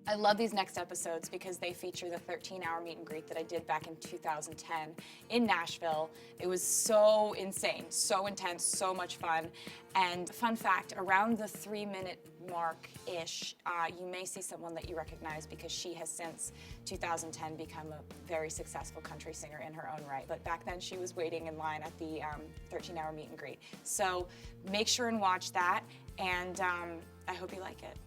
I love these next episodes because they feature the 13-hour meet and greet that I did back in 2010 in Nashville. It was so insane, so intense, so much fun. And fun fact, around the 3-minute mark-ish, you may see someone that you recognize because she has since 2010 become a very successful country singer in her own right. But back then she was waiting in line at the 13-hour meet and greet. So make sure and watch that, and I hope you like it.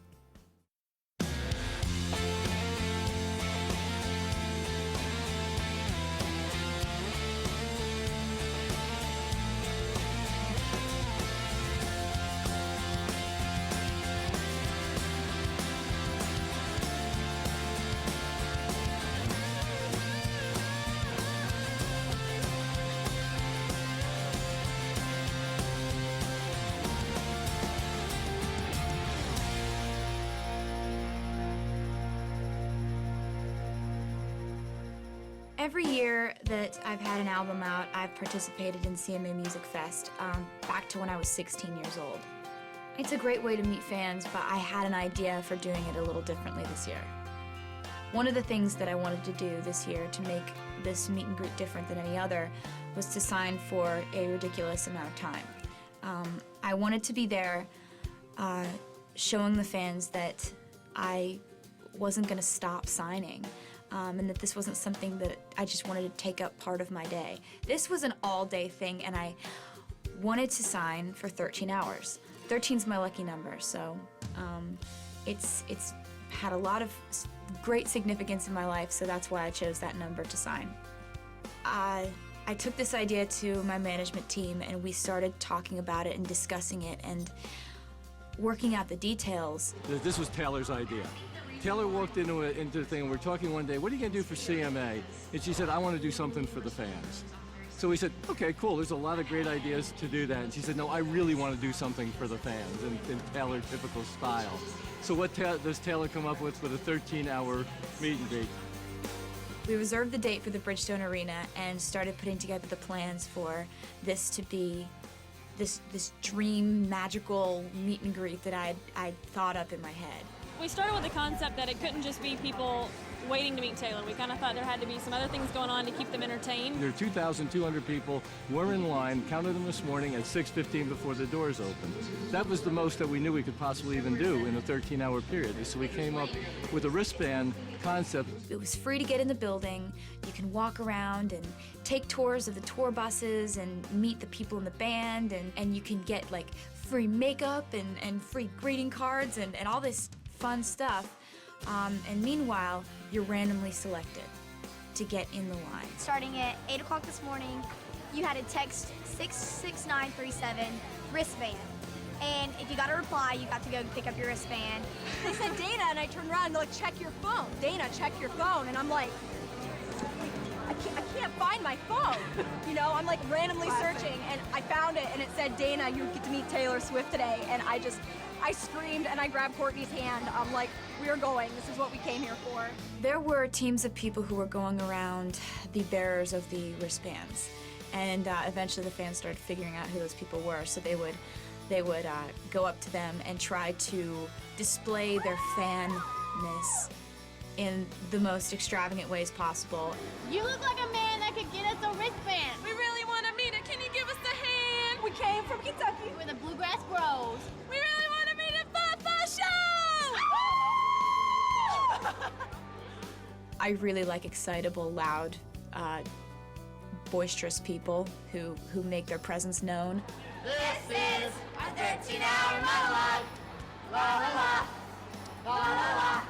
Every year that I've had an album out, I've participated in CMA Music Fest, back to when I was 16 years old. It's a great way to meet fans, but I had an idea for doing it a little differently this year. One of the things that I wanted to do this year to make this meet and greet different than any other was to sign for a ridiculous amount of time. I wanted to be there showing the fans that I wasn't going to stop signing. And that this wasn't something that I just wanted to take up part of my day. This was an all-day thing, and I wanted to sign for 13 hours. 13's my lucky number, so it's had a lot of great significance in my life, so that's why I chose that number to sign. I took this idea to my management team, and we started talking about it and discussing it and working out the details. This was Taylor's idea. Taylor walked into the thing, and we're talking one day, what are you going to do for CMA? And she said, I want to do something for the fans. So we said, okay, cool, there's a lot of great ideas to do that. And she said, no, I really want to do something for the fans in Taylor typical style. So what does Taylor come up with a 13-hour meet and greet? We reserved the date for the Bridgestone Arena and started putting together the plans for this to be this dream, magical meet and greet that I'd thought up in my head. We started with the concept that it couldn't just be people waiting to meet Taylor. We kind of thought there had to be some other things going on to keep them entertained. There are 2,200 people were in line, counted them this morning at 6:15 before the doors opened. That was the most that we knew we could possibly even do in a 13-hour period. So we came up with a wristband concept. It was free to get in the building. You can walk around and take tours of the tour buses and meet the people in the band, and you can get like free makeup and free greeting cards and all this fun stuff. And meanwhile, you're randomly selected to get in the line. Starting at 8 o'clock this morning, you had to text 66937 wristband. And if you got a reply, you got to go pick up your wristband. They said Dana, and I turned around and they're like, check your phone. Dana, check your phone. And I'm like, I can't find my phone. You know, I'm like randomly searching, and I found it, and it said, Dana, you get to meet Taylor Swift today. And I screamed, and I grabbed Courtney's hand. I'm like, we are going. This is what we came here for. There were teams of people who were going around the bearers of the wristbands. And eventually the fans started figuring out who those people were, so they would go up to them and try to display their fanness in the most extravagant ways possible. You look like a man that could get us a wristband. We really want to meet her. Can you give us a hand? We came from Kentucky. We're the Bluegrass Bros. We really want to meet at Papa Show! I really like excitable, loud, boisterous people who make their presence known. This is our 13-hour monologue. La la la, la la la.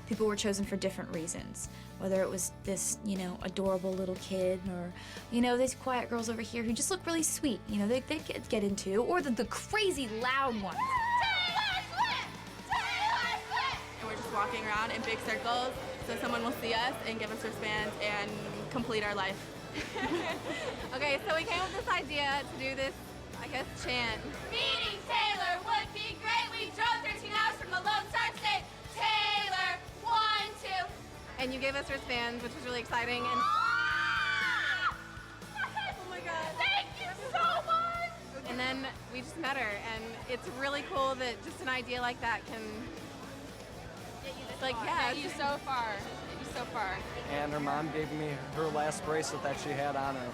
People were chosen for different reasons, whether it was this, adorable little kid, or, these quiet girls over here who just look really sweet, they get into, or the crazy loud ones. Taylor Swift! Taylor Swift! And we're just walking around in big circles so someone will see us and give us wristbands and complete our life. Okay, so we came up with this idea to do this, chant. Meeting Taylor would be great. We drove 13 hours from the Lone Star State. Taylor, 1, 2. And you gave us wristbands, which was really exciting. And Oh my God. Thank you so much! And then we just met her, and it's really cool that just an idea like that can It's like, yeah, get you so far. Get you so far. And her mom gave me her last bracelet that she had on her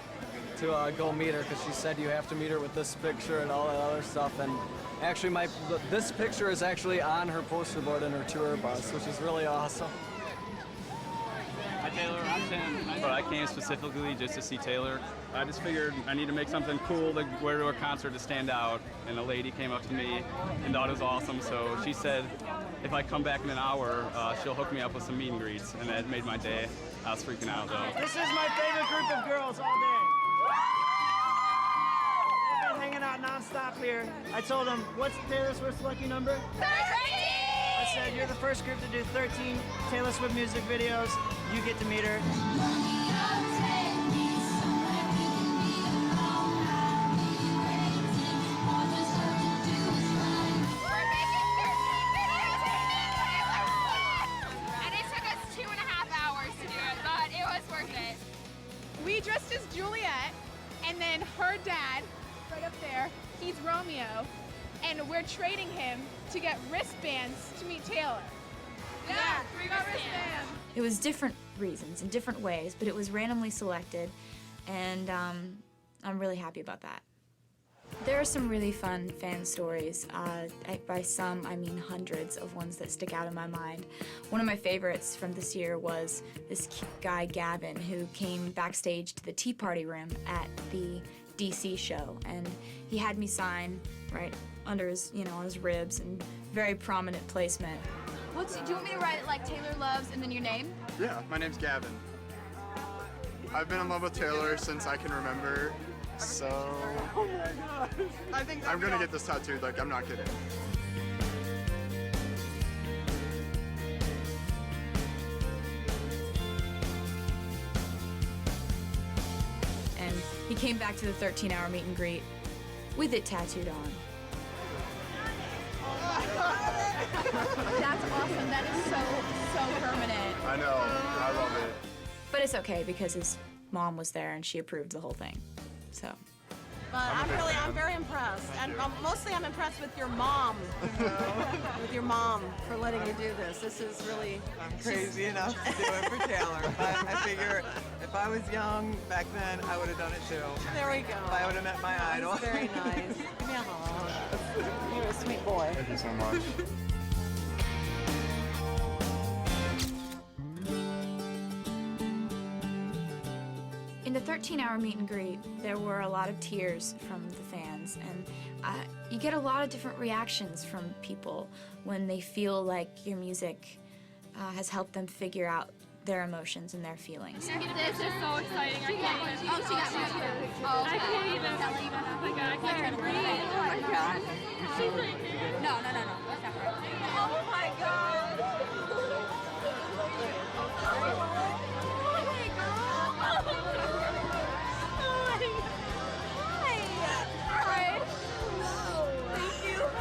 to go meet her, because she said you have to meet her with this picture and all that other stuff. And actually, this picture is actually on her poster board in her tour bus, which is really awesome. Hi Taylor, I'm Tim. But I came specifically just to see Taylor. I just figured I need to make something cool to wear to a concert to stand out. And a lady came up to me and thought it was awesome. So she said if I come back in an hour, she'll hook me up with some meet and greets. And that made my day. I was freaking out though. This is my favorite group of girls all day. They've been hanging out nonstop here. I told them, what's Taylor Swift's lucky number? 13! I said, you're the first group to do 13 Taylor Swift music videos. You get to meet her. We're making 13 videos to meet Taylor Swift! And it took us 2.5 hours to do it, but it was worth it. We dressed as Juliet, and then her dad, right up there, he's Romeo, and we're trading him to get wristbands to meet Taylor. Yeah, we got wristbands. It was different reasons in different ways, but it was randomly selected, and I'm really happy about that. There are some really fun fan stories. By some, I mean hundreds of ones that stick out in my mind. One of my favorites from this year was this cute guy, Gavin, who came backstage to the Tea Party room at the DC show, and he had me sign right under his, on his ribs, and very prominent placement. Do you want me to write it like Taylor Loves and then your name? Yeah, my name's Gavin. I've been in love with Taylor since I can remember, so I'm gonna get this tattooed, like, I'm not kidding. And he came back to the 13-hour meet and greet with it tattooed on. That's awesome. That is so permanent. I know, I love it. But it's okay because his mom was there and she approved the whole thing. So. But I'm very impressed. And mostly I'm impressed with your mom. With your mom for letting you do this. This is really... I'm crazy enough to do it for Taylor. But I figure if I was young back then, I would have done it too. There we go. If I would have met my idol. That's very nice. Give me a hug. You're a sweet boy. Thank you so much. In the 13-hour meet and greet, there were a lot of tears from the fans, and you get a lot of different reactions from people when they feel like your music has helped them figure out their emotions and their feelings. This is so exciting. I can't even. Oh, she got you. Oh, I can't even. Oh my god, I can't even breathe. Oh my god. She's right here. No. That's not right. Oh my God.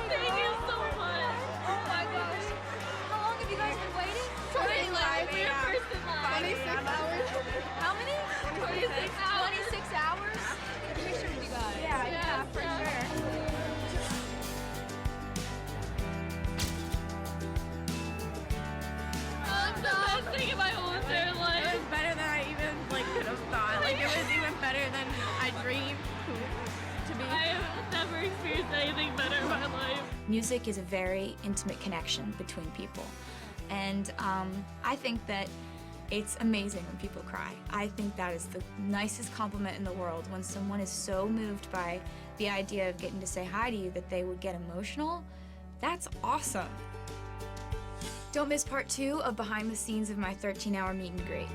Thank you so much. Oh my gosh. How long have you guys been waiting? 25. We were first in line. 26 hours. How many? 26 hours. 26 hours? Take a picture with you guys. Yeah, for sure. That's the best thing in my whole entire life. It was better than I even could have thought. Like it was even better than I dreamed to be. I have never experienced anything better in my life. Music is a very intimate connection between people, and I think that it's amazing when people cry. I think that is the nicest compliment in the world, when someone is so moved by the idea of getting to say hi to you that they would get emotional. That's awesome. Don't miss part 2 of behind the scenes of my 13-hour meet and greet.